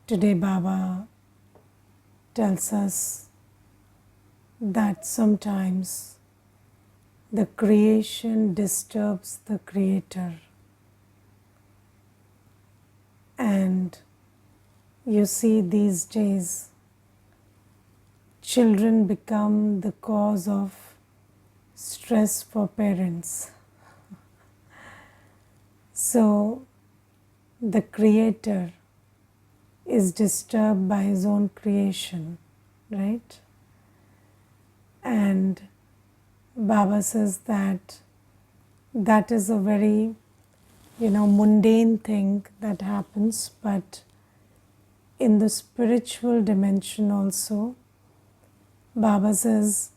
Today Baba tells us that sometimes the creation disturbs the creator, and you see these days children become the cause of stress for parents. So the creator is disturbed by his own creation, right? And Baba says that that is a very, mundane thing that happens, but in the spiritual dimension also, Baba says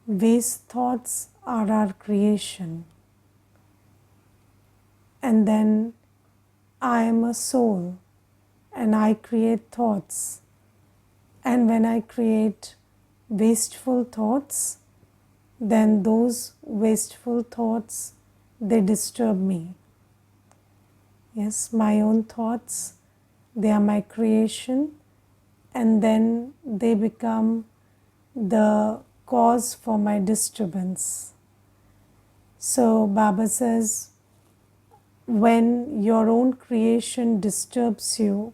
waste thoughts are our creation. And then I am a soul and I create thoughts. And when I create wasteful thoughts, then those wasteful thoughts, they disturb me. Yes, my own thoughts, they are my creation, and then they become the cause for my disturbance. So Baba says, when your own creation disturbs you,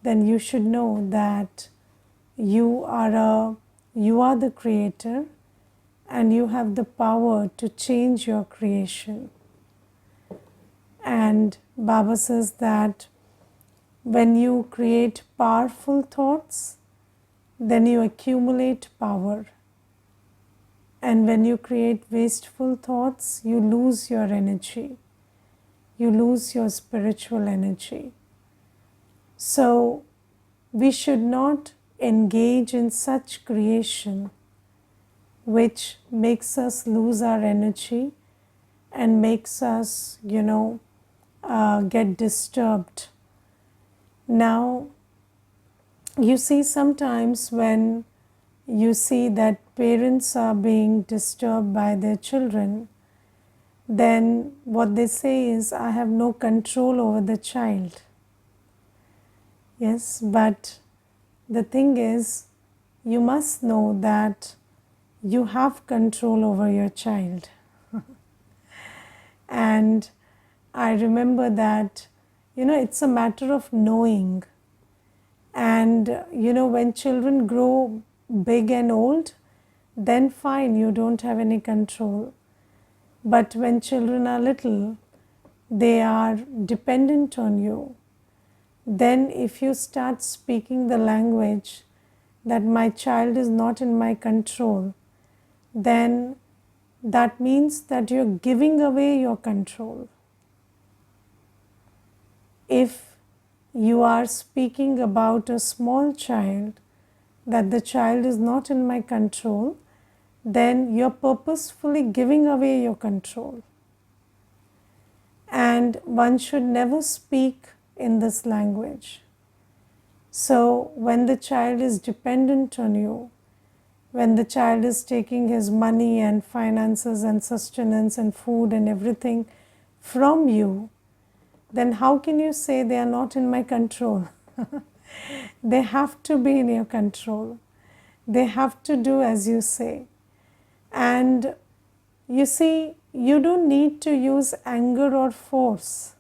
then you should know that you are the creator and you have the power to change your creation. And Baba says that when you create powerful thoughts, then you accumulate power. And when you create wasteful thoughts, you lose your energy. You lose your spiritual energy. So we should not engage in such creation which makes us lose our energy and makes us, get disturbed. Now, you see sometimes when you see that parents are being disturbed by their children, then what they say is, I have no control over the child. Yes, but the thing is, you must know that you have control over your child. And I remember that, it's a matter of knowing. And, when children grow big and old, then fine, you don't have any control. But when children are little, they are dependent on you. Then if you start speaking the language that my child is not in my control, then that means that you're giving away your control. If you are speaking about a small child, that the child is not in my control, then you're purposefully giving away your control. And one should never speak in this language. So when the child is dependent on you, when the child is taking his money and finances and sustenance and food and everything from you, then how can you say they are not in my control? They have to be in your control. They have to do as you say. And you see, you don't need to use anger or force.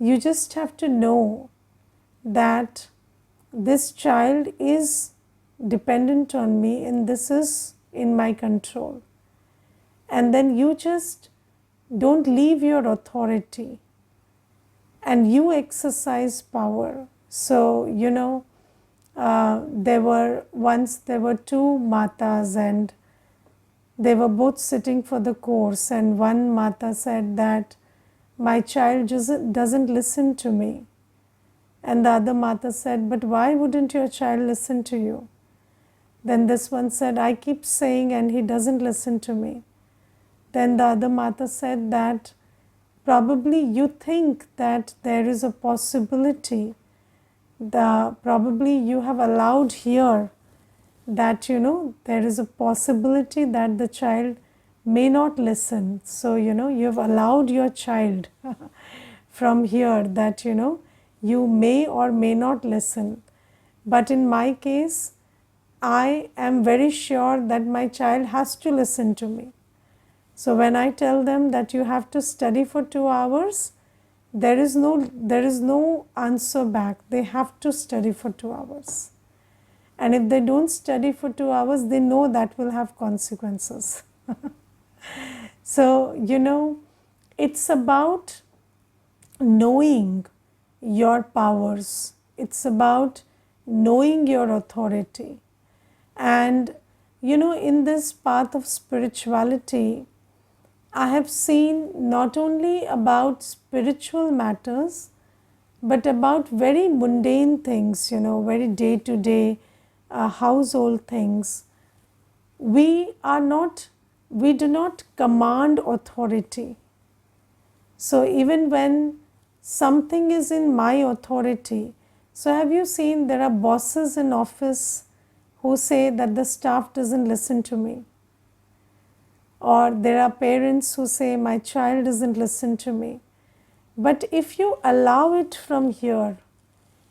You just have to know that this child is dependent on me and this is in my control. And then you just don't leave your authority and you exercise power. So, there were two matas and they were both sitting for the course, and one mata said that my child doesn't listen to me. And the other mata said, but why wouldn't your child listen to you? Then this one said, I keep saying and he doesn't listen to me. Then the other mata said that probably you think that there is a possibility, probably you have allowed here that there is a possibility that the child may not listen. So you have allowed your child from here that you may or may not listen. But in my case, I am very sure that my child has to listen to me. So when I tell them that you have to study for 2 hours, there is no answer back. They have to study for 2 hours. And if they don't study for 2 hours, they know that will have consequences. So, it's about knowing your powers. It's about knowing your authority. And, in this path of spirituality, I have seen not only about spiritual matters, but about very mundane things, very day to day household things. We do not command authority. So even when something is in my authority, so have you seen there are bosses in office who say that the staff doesn't listen to me? Or there are parents who say my child doesn't listen to me. But if you allow it from here,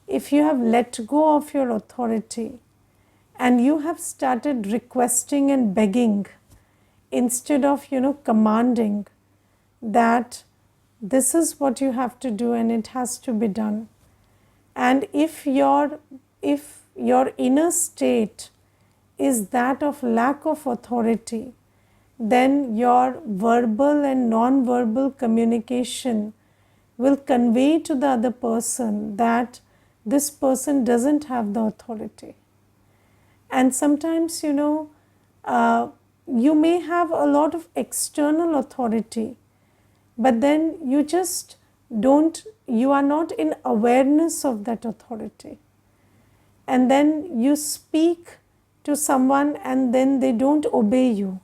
if you have let go of your authority and you have started requesting and begging instead of, commanding that this is what you have to do and it has to be done. And if your inner state is that of lack of authority, then your verbal and non-verbal communication will convey to the other person that this person doesn't have the authority. And sometimes, you may have a lot of external authority, but then you are not in awareness of that authority. And then you speak to someone and then they don't obey you.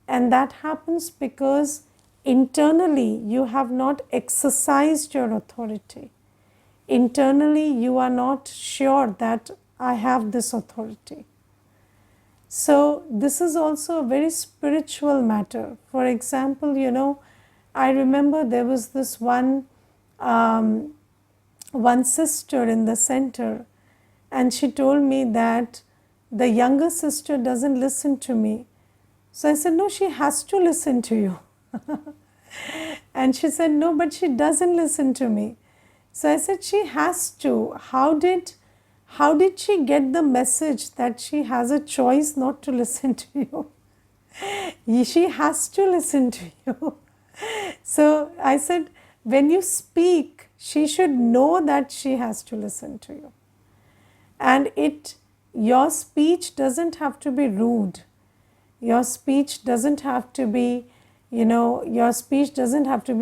And that happens because internally you have not exercised your authority. Internally you are not sure that I have this authority. So this is also a very spiritual matter. For example, I remember there was this one sister in the center, and she told me that the younger sister doesn't listen to me. So I said, no, she has to listen to you. And she said, no, but she doesn't listen to me. So I said, she has to. How did she get the message that she has a choice not to listen to you? She has to listen to you. So I said, when you speak, she should know that she has to listen to you. And your speech doesn't have to be rude. Your speech doesn't have to be,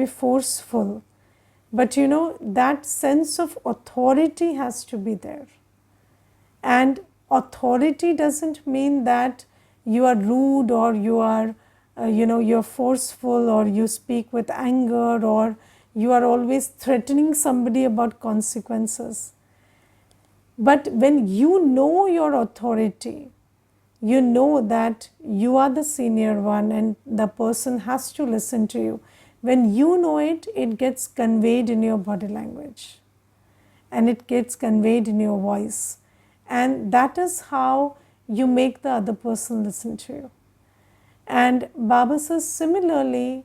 forceful. But that sense of authority has to be there. And authority doesn't mean that you are rude or you are, you're forceful or you speak with anger or you are always threatening somebody about consequences. But when you know your authority, you know that you are the senior one and the person has to listen to you. When you know it, it gets conveyed in your body language and it gets conveyed in your voice. And that is how you make the other person listen to you. And Baba says similarly,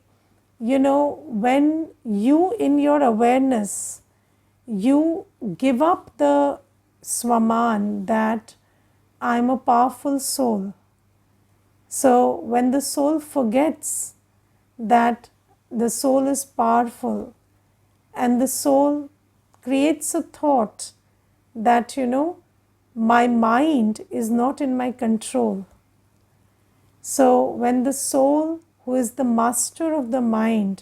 when you in your awareness, you give up the swaman that I'm a powerful soul. So when the soul forgets that the soul is powerful and the soul creates a thought that, my mind is not in my control. So when the soul, who is the master of the mind,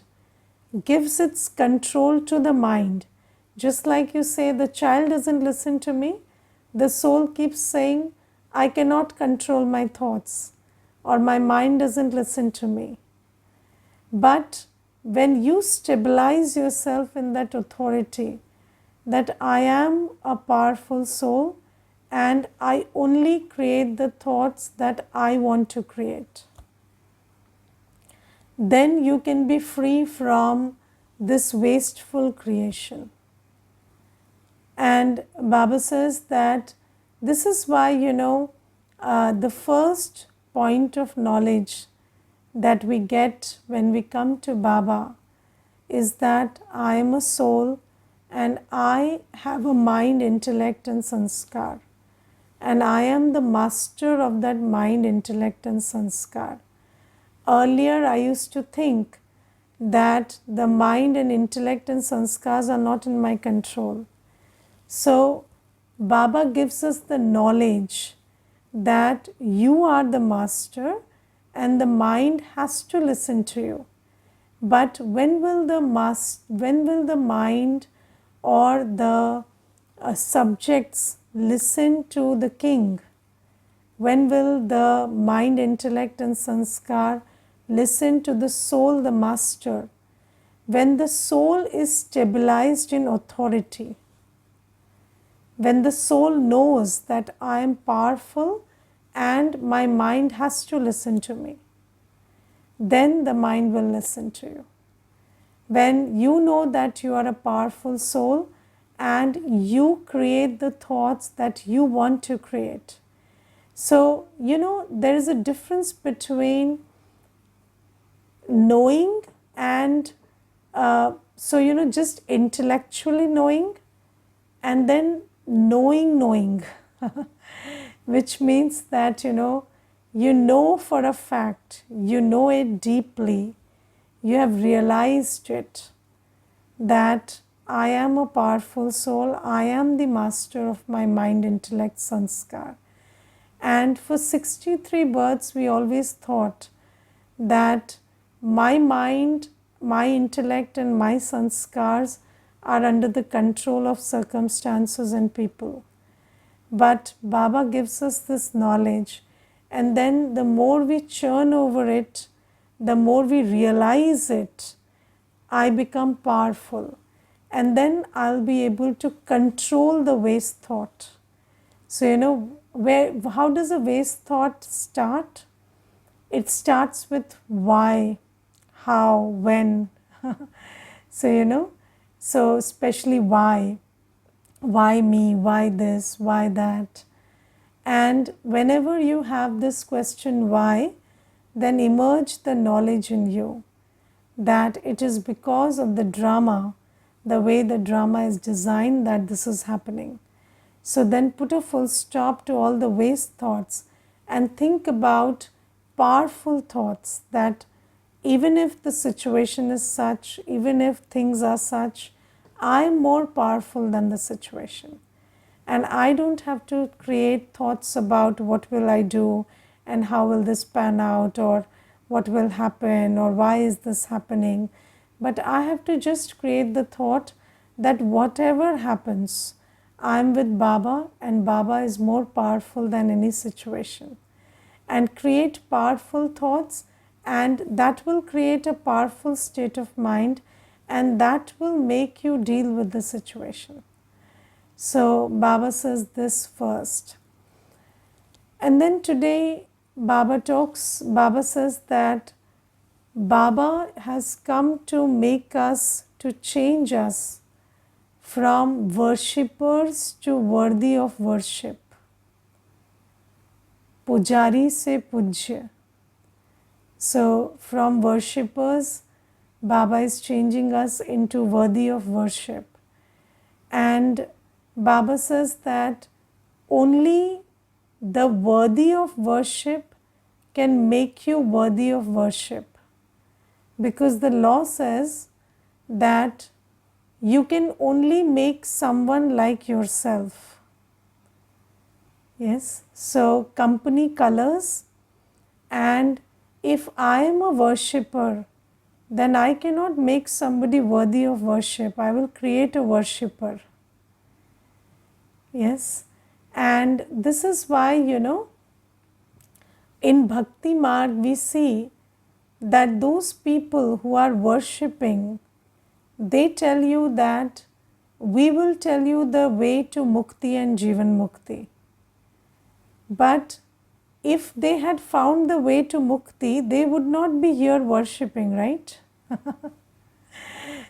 gives its control to the mind, just like you say, the child doesn't listen to me, the soul keeps saying, I cannot control my thoughts, or my mind doesn't listen to me. But when you stabilize yourself in that authority, that I am a powerful soul and I only create the thoughts that I want to create, then you can be free from this wasteful creation. And Baba says that this is why, the first point of knowledge that we get when we come to Baba is that I am a soul and I have a mind, intellect, and sanskar. And I am the master of that mind, intellect, and sanskar. Earlier, I used to think that the mind and intellect and sanskars are not in my control. So, Baba gives us the knowledge that you are the master and the mind has to listen to you. But when will the mind or the subjects listen to the king? When will the mind, intellect, and sanskar listen to the soul, the master? When the soul is stabilized in authority, when the soul knows that I am powerful and my mind has to listen to me, then the mind will listen to you. When you know that you are a powerful soul and you create the thoughts that you want to create. So, there is a difference between knowing and just intellectually knowing and then knowing which means that you know for a fact, you know it deeply, you have realized it, that I am a powerful soul, I am the master of my mind, intellect, sanskar. And for 63 births we always thought that my mind, my intellect, and my sanskars are under the control of circumstances and people. But Baba gives us this knowledge, and then the more we churn over it, the more we realize it, I become powerful, and then I'll be able to control the waste thought. So, how does a waste thought start? It starts with why, how, when. So especially why me, why this, why that. And whenever you have this question why, then emerge the knowledge in you that it is because of the drama, the way the drama is designed, that this is happening. So then put a full stop to all the waste thoughts and think about powerful thoughts, that even if the situation is such, even if things are such, I am more powerful than the situation. And I don't have to create thoughts about what will I do and how will this pan out or what will happen or why is this happening. But I have to just create the thought that whatever happens, I am with Baba and Baba is more powerful than any situation. And create powerful thoughts, and that will create a powerful state of mind, and that will make you deal with the situation. So Baba says this first. And then today Baba says that Baba has come to make us, to change us from worshippers to worthy of worship. Pujari se pujya. So from worshippers, Baba is changing us into worthy of worship. And Baba says that only the worthy of worship can make you worthy of worship. Because the law says that you can only make someone like yourself. Yes, so company colors, and if I am a worshipper, then I cannot make somebody worthy of worship. I will create a worshipper. Yes, and this is why, in Bhakti Marg we see that those people who are worshipping, they tell you that we will tell you the way to Mukti and Jivan Mukti. But if they had found the way to Mukti, they would not be here worshipping, right?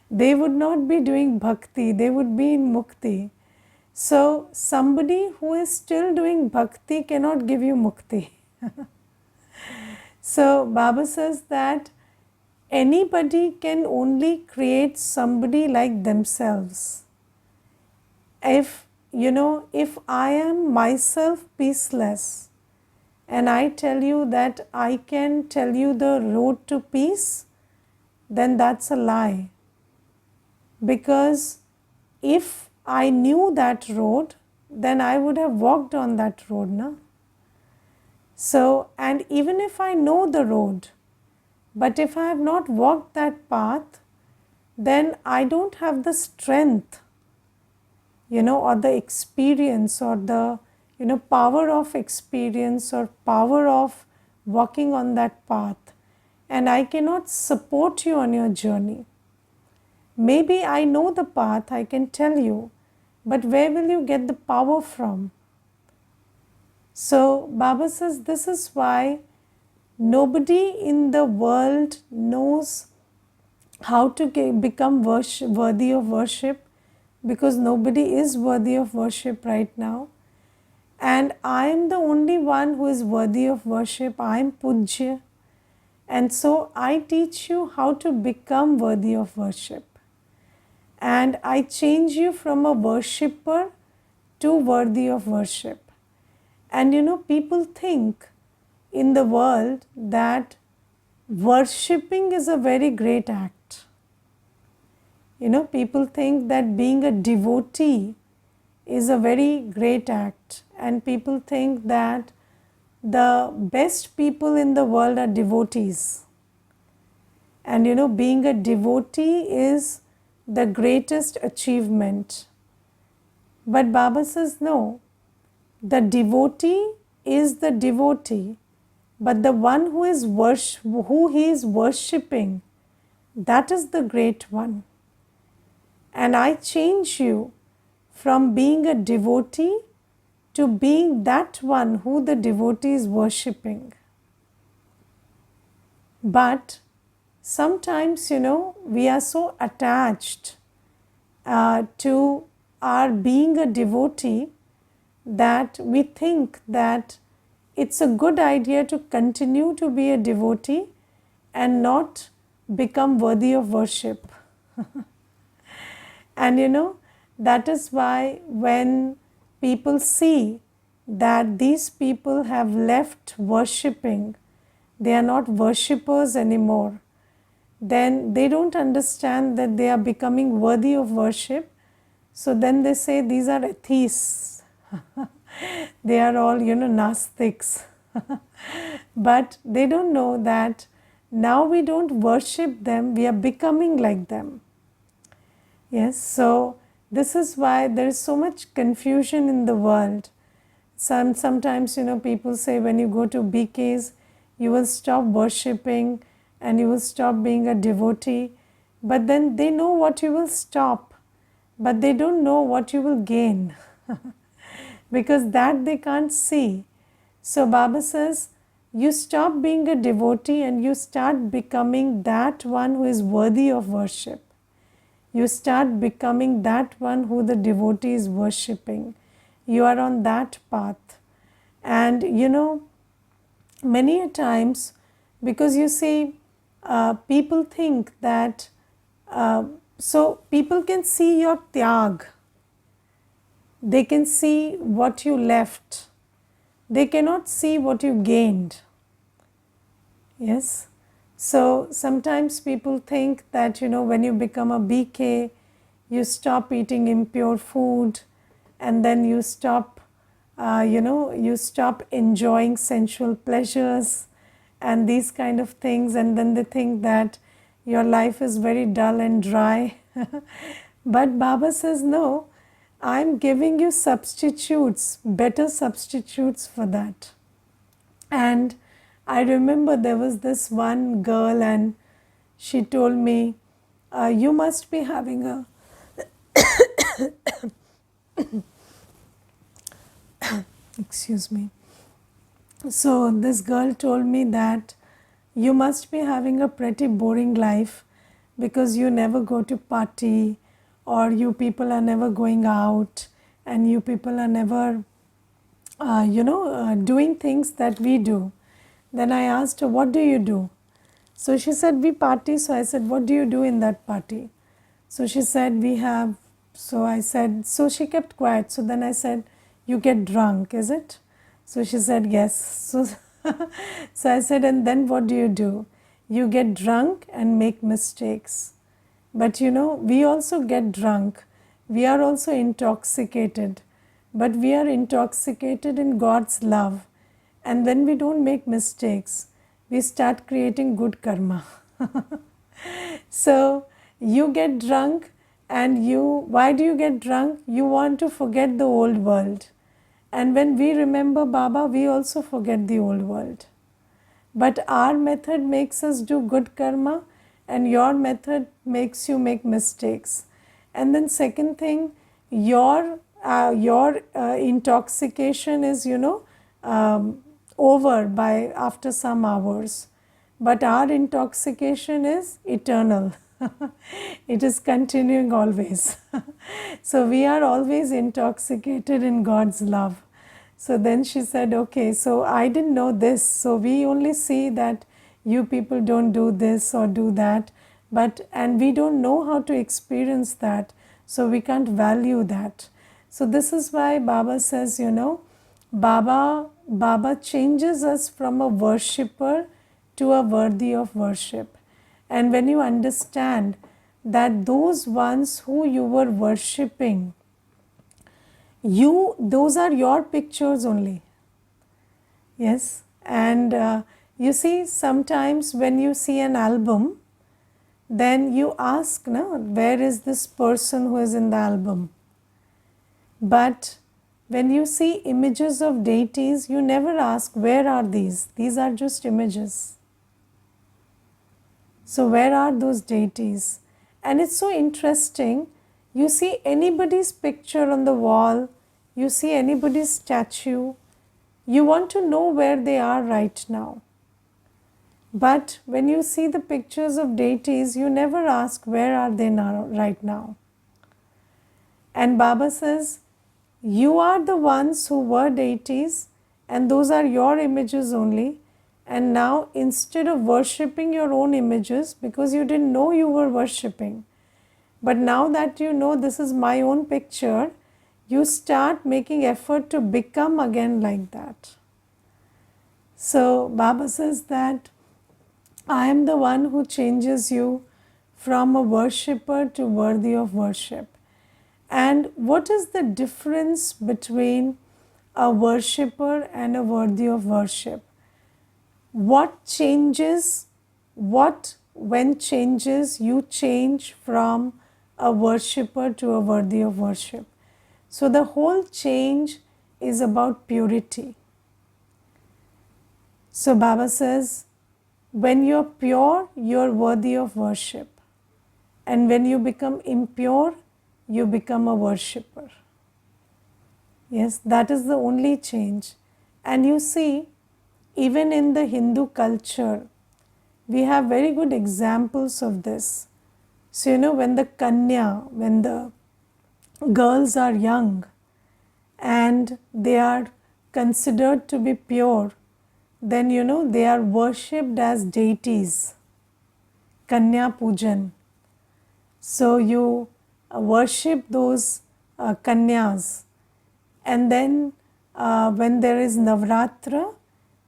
They would not be doing bhakti, they would be in Mukti. So somebody who is still doing bhakti cannot give you mukti. So Baba says that anybody can only create somebody like themselves. If if I am myself peaceless and I tell you that I can tell you the road to peace, then that's a lie. Because if I knew that road, then I would have walked on that road, no? So, and even if I know the road, but if I have not walked that path, then I don't have the strength, or the experience, or the, power of experience, or power of walking on that path. And I cannot support you on your journey. Maybe I know the path, I can tell you, but where will you get the power from? So Baba says this is why nobody in the world knows how to become worthy of worship, because nobody is worthy of worship right now. And I am the only one who is worthy of worship. I am Pujya. And so I teach you how to become worthy of worship. And I change you from a worshipper to worthy of worship. And people think in the world that worshipping is a very great act. People think that being a devotee is a very great act, and people think that the best people in the world are devotees. And being a devotee is the greatest achievement. But Baba says no, the devotee is the devotee, but the one who he is worshipping, that is the great one. And I change you from being a devotee to being that one who the devotee is worshipping. But sometimes, we are so attached to our being a devotee that we think that it's a good idea to continue to be a devotee and not become worthy of worship. And that is why when people see that these people have left worshipping, they are not worshippers anymore, then they don't understand that they are becoming worthy of worship. So then they say these are atheists. They are all, Nastics. But they don't know that now we don't worship them, we are becoming like them. Yes, so this is why there is so much confusion in the world. Sometimes, people say when you go to BKs, you will stop worshipping and you will stop being a devotee. But then they know what you will stop, but they don't know what you will gain. Because that they can't see. So Baba says, you stop being a devotee and you start becoming that one who is worthy of worship. You start becoming that one who the devotee is worshipping. You are on that path. And many a times, because you see, people think that, so people can see your tyag. They can see what you left. They cannot see what you gained. Yes. So sometimes people think that, when you become a BK, you stop eating impure food, and then you stop, you stop enjoying sensual pleasures and these kind of things, and then they think that your life is very dull and dry. But Baba says, no, I'm giving you substitutes, better substitutes for that. And I remember there was this one girl, and she told me, you must be having a excuse me. So this girl told me that you must be having a pretty boring life because you never go to party, or you people are never going out, and you people are never doing things that we do. Then I asked her, what do you do? So she said, we party. So I said, what do you do in that party? So she said, we have, so I said, so she kept quiet. So then I said, you get drunk, is it? So she said, yes. So, so I said, and then what do you do? You get drunk and make mistakes. But we also get drunk. We are also intoxicated. But we are intoxicated in God's love. And when we don't make mistakes, we start creating good karma. So you get drunk, and why do you get drunk? You want to forget the old world. And when we remember Baba, we also forget the old world. But our method makes us do good karma, and your method makes you make mistakes. And then second thing, your intoxication is over by after some hours, but our intoxication is eternal. It is continuing always. So we are always intoxicated in God's love. So then she said, okay, so I didn't know this. So we only see that you people don't do this or do that, and we don't know how to experience that, so we can't value that. So this is why Baba says, Baba changes us from a worshipper to a worthy of worship. And when you understand that those ones who you were worshipping, those are your pictures only. Yes. And you see, sometimes when you see an album, then you ask, no, where is this person who is in the album? But when you see images of deities, you never ask, where are these? These are just images. So where are those deities? And it's so interesting. You see anybody's picture on the wall, you see anybody's statue, you want to know where they are right now. But when you see the pictures of deities, you never ask, where are they now, right now? And Baba says, you are the ones who were deities, and those are your images only. And now, instead of worshipping your own images, because you didn't know you were worshipping, but now that you know this is my own picture, you start making effort to become again like that. So Baba says that I am the one who changes you from a worshipper to worthy of worship. And what is the difference between a worshipper and a worthy of worship? What changes, when changes, you change from a worshipper to a worthy of worship. So the whole change is about purity. So Baba says, when you're pure, you're worthy of worship. And when you become impure, you become a worshipper. Yes, that is the only change. And you see, even in the Hindu culture, we have very good examples of this. So, when the Kanya, when the girls are young and they are considered to be pure, then they are worshipped as deities, Kanya Pujan. So you worship those Kanyas, and then when there is Navratra,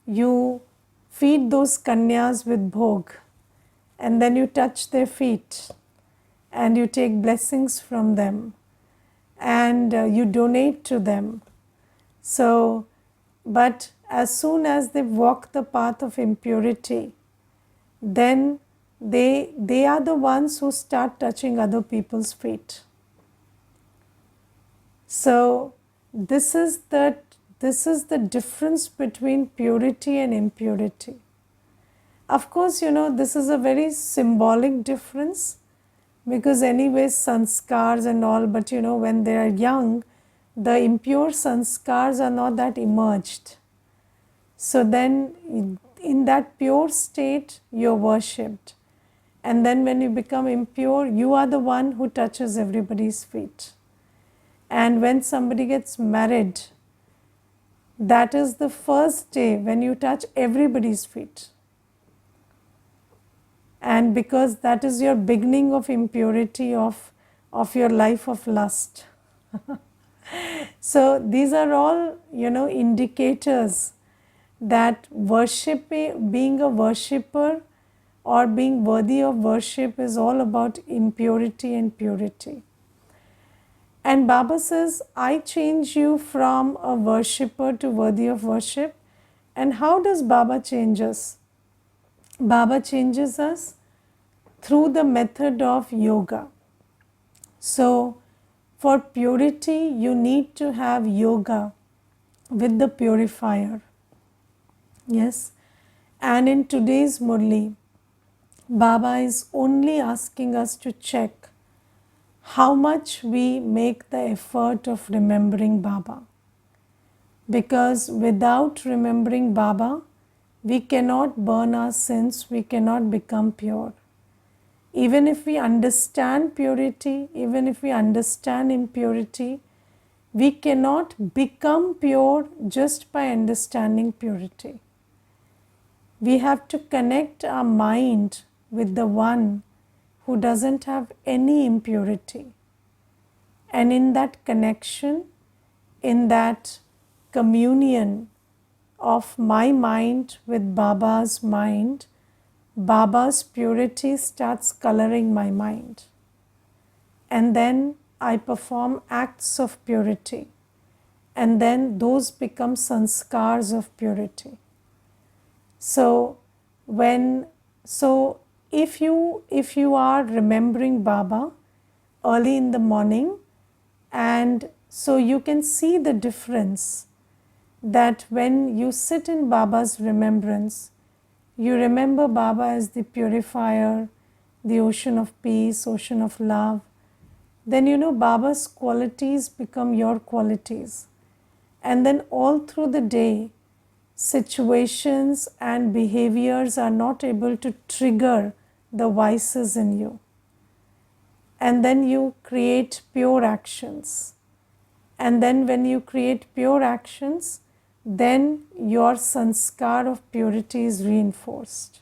you feed those Kanyas with bhog, and then you touch their feet and you take blessings from them, and you donate to them. So, but as soon as they walk the path of impurity, then they are the ones who start touching other people's feet. So this is the difference between purity and impurity. Of course, this is a very symbolic difference, because anyways sanskars and all, but when they are young, the impure sanskars are not that emerged. So then in that pure state, you're worshipped. And then when you become impure, you are the one who touches everybody's feet. And when somebody gets married, that is the first day when you touch everybody's feet. And because that is your beginning of impurity of your life of lust. So these are all, indicators that being a worshipper or being worthy of worship is all about impurity and purity. And Baba says, I change you from a worshipper to worthy of worship. And how does Baba change us? Baba changes us through the method of yoga. So, for purity, you need to have yoga with the purifier. Yes. And in today's Murli, Baba is only asking us to check how much we make the effort of remembering Baba. Because without remembering Baba, we cannot burn our sins, we cannot become pure. Even if we understand purity, even if we understand impurity, we cannot become pure just by understanding purity. We have to connect our mind with the one who doesn't have any impurity. And in that connection, in that communion of my mind with Baba's mind, Baba's purity starts coloring my mind. And then I perform acts of purity. And then those become sanskars of purity. So if you are remembering Baba early in the morning, and so you can see the difference that when you sit in Baba's remembrance, you remember Baba as the purifier, the ocean of peace, ocean of love, then Baba's qualities become your qualities. And then all through the day, situations and behaviors are not able to trigger the vices in you. And then you create pure actions. And then when you create pure actions, then your sanskar of purity is reinforced.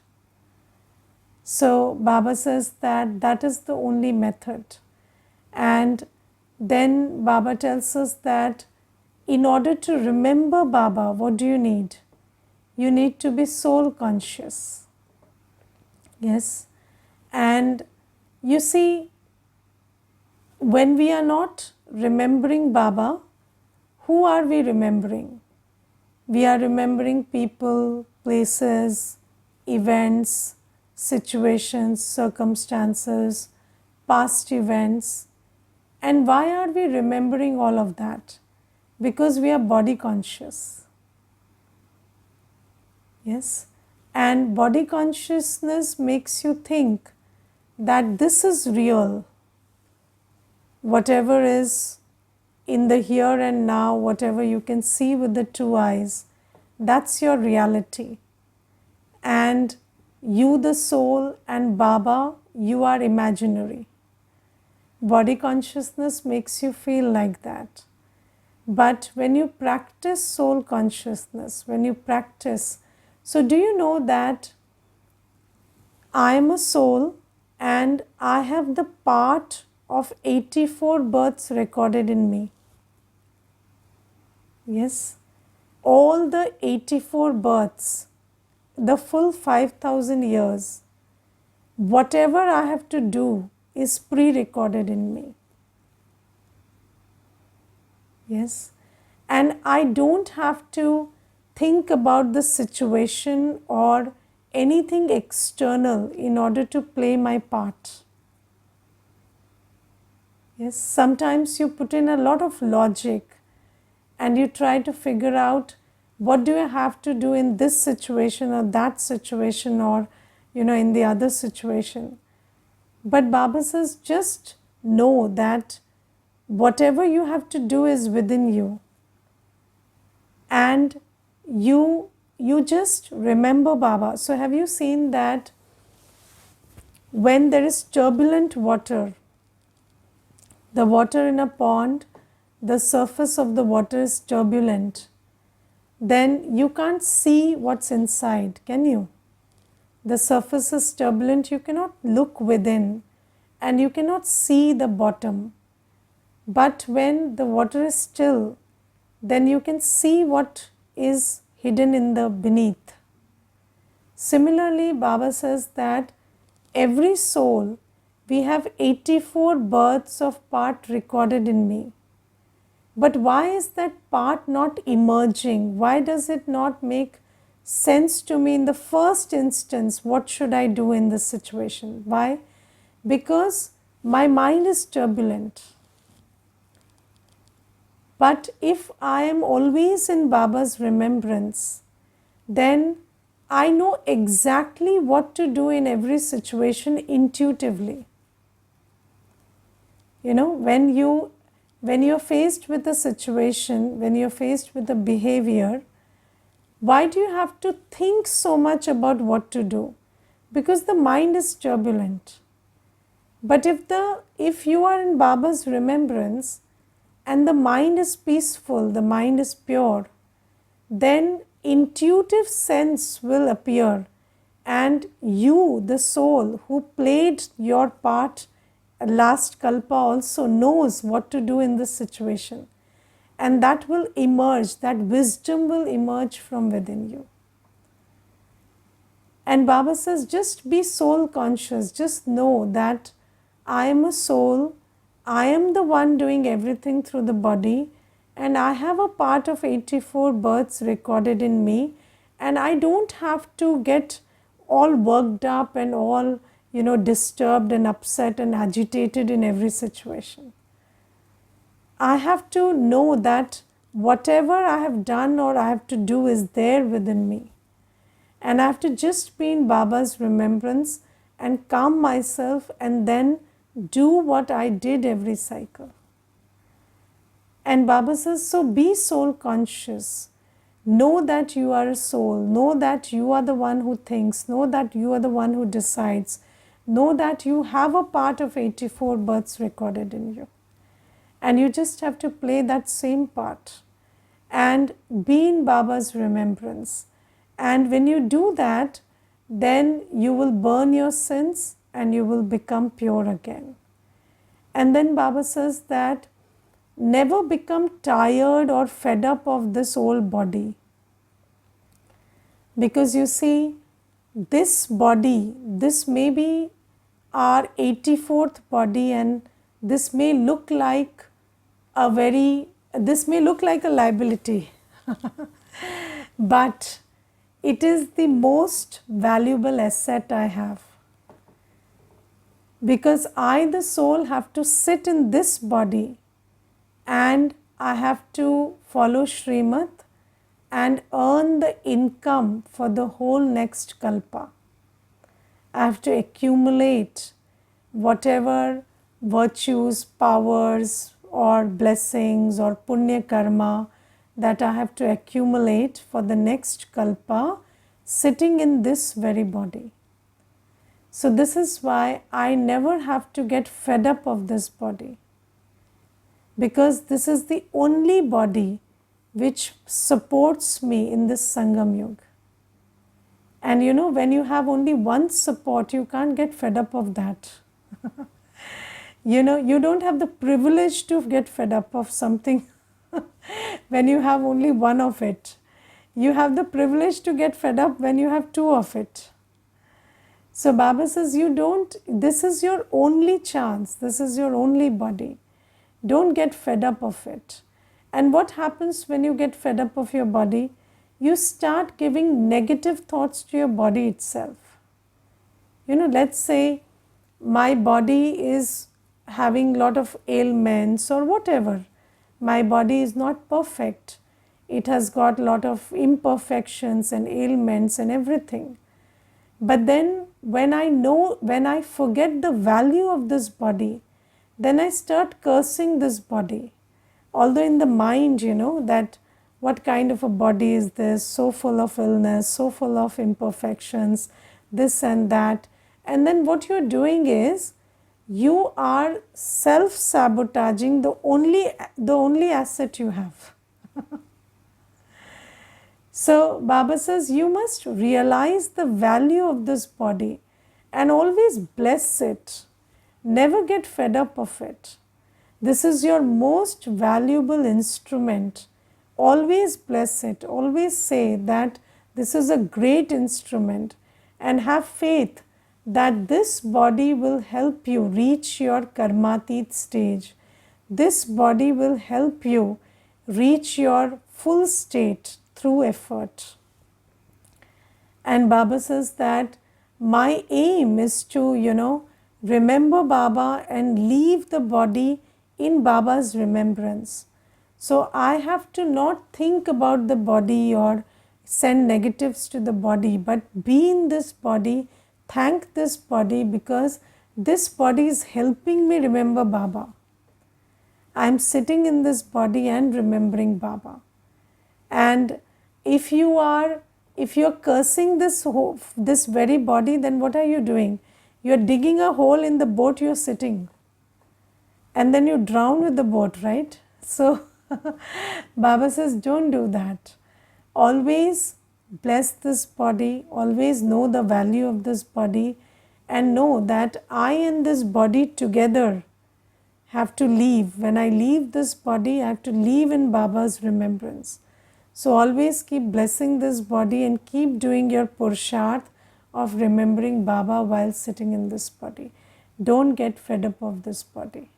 So Baba says that is the only method. And then Baba tells us that in order to remember Baba, what do you need? You need to be soul conscious. Yes. And you see, when we are not remembering Baba, who are we remembering? We are remembering people, places, events, situations, circumstances, past events. And why are we remembering all of that? Because we are body conscious. Yes. And body consciousness makes you think that this is real. Whatever is in the here and now, whatever you can see with the two eyes, that's your reality. And you, the soul, and Baba, you are imaginary. Body consciousness makes you feel like that. But when you practice soul consciousness, when you practice, so do you know that I am a soul and I have the part of 84 births recorded in me? Yes, all the 84 births, the full 5,000 years, whatever I have to do is pre-recorded in me. Yes, and I don't have to think about the situation or anything external in order to play my part. Yes, sometimes you put in a lot of logic and you try to figure out what do I have to do in this situation or that situation or in the other situation. But Baba says just know that whatever you have to do is within you, and you just remember Baba. So have you seen that when there is turbulent water, the water in a pond, the surface of the water is turbulent, then you can't see what's inside, can you? The surface is turbulent, you cannot look within and you cannot see the bottom. But when the water is still, then you can see what is hidden in the beneath. Similarly, Baba says that every soul, we have 84 births of part recorded in me. But why is that part not emerging? Why does it not make sense to me in the first instance? What should I do in this situation? Why? Because my mind is turbulent. But if I am always in Baba's remembrance, then I know exactly what to do in every situation intuitively. You know, when you're faced with a situation, when you're faced with a behavior, why do you have to think so much about what to do? Because the mind is turbulent. But if you are in Baba's remembrance and the mind is peaceful, the mind is pure, then intuitive sense will appear, and you, the soul who played your part last kalpa, also knows what to do in this situation, and that will emerge, that wisdom will emerge from within you. And Baba says, just be soul conscious, just know that I am a soul, I am the one doing everything through the body, and I have a part of 84 births recorded in me, and I don't have to get all worked up and all, disturbed and upset and agitated in every situation. I have to know that whatever I have done or I have to do is there within me. And I have to just be in Baba's remembrance and calm myself and then do what I did every cycle. And Baba says, so be soul conscious. Know that you are a soul. Know that you are the one who thinks. Know that you are the one who decides. Know that you have a part of 84 births recorded in you. And you just have to play that same part and be in Baba's remembrance. And when you do that, then you will burn your sins and you will become pure again. And then Baba says that never become tired or fed up of this old body. Because you see, this body, this may be our 84th body, and this may look like a liability. But it is the most valuable asset I have. Because I, the soul, have to sit in this body and I have to follow Srimad and earn the income for the whole next kalpa. I have to accumulate whatever virtues, powers or blessings or punya karma that I have to accumulate for the next kalpa sitting in this very body. So this is why I never have to get fed up of this body, because this is the only body which supports me in this Sangam Yuga. And when you have only one support, you can't get fed up of that. You don't have the privilege to get fed up of something when you have only one of it. You have the privilege to get fed up when you have two of it. So Baba says, this is your only chance, this is your only body. Don't get fed up of it. And what happens when you get fed up of your body? You start giving negative thoughts to your body itself. Let's say my body is having a lot of ailments or whatever. My body is not perfect. It has got a lot of imperfections and ailments and everything. But then when I forget the value of this body, then I start cursing this body. Although in the mind, that what kind of a body is this, so full of illness, so full of imperfections, this and that. And then what you're doing is, you are self-sabotaging the only asset you have. So Baba says you must realize the value of this body and always bless it. Never get fed up of it. This is your most valuable instrument. Always bless it. Always say that this is a great instrument and have faith that this body will help you reach your karmatit stage. This body will help you reach your full state through effort. And Baba says that my aim is to, remember Baba and leave the body in Baba's remembrance. So I have to not think about the body or send negatives to the body, but be in this body, thank this body because this body is helping me remember Baba. I am sitting in this body and remembering Baba. And if you're cursing this very body, then what are you doing? You're digging a hole in the boat you're sitting, and then you drown with the boat, right? So Baba says, don't do that. Always bless this body, always know the value of this body, and know that I and this body together have to leave. When I leave this body, I have to leave in Baba's remembrance. So always keep blessing this body and keep doing your pursharth of remembering Baba while sitting in this body. Don't get fed up of this body.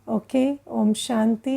Okay, Om Shanti.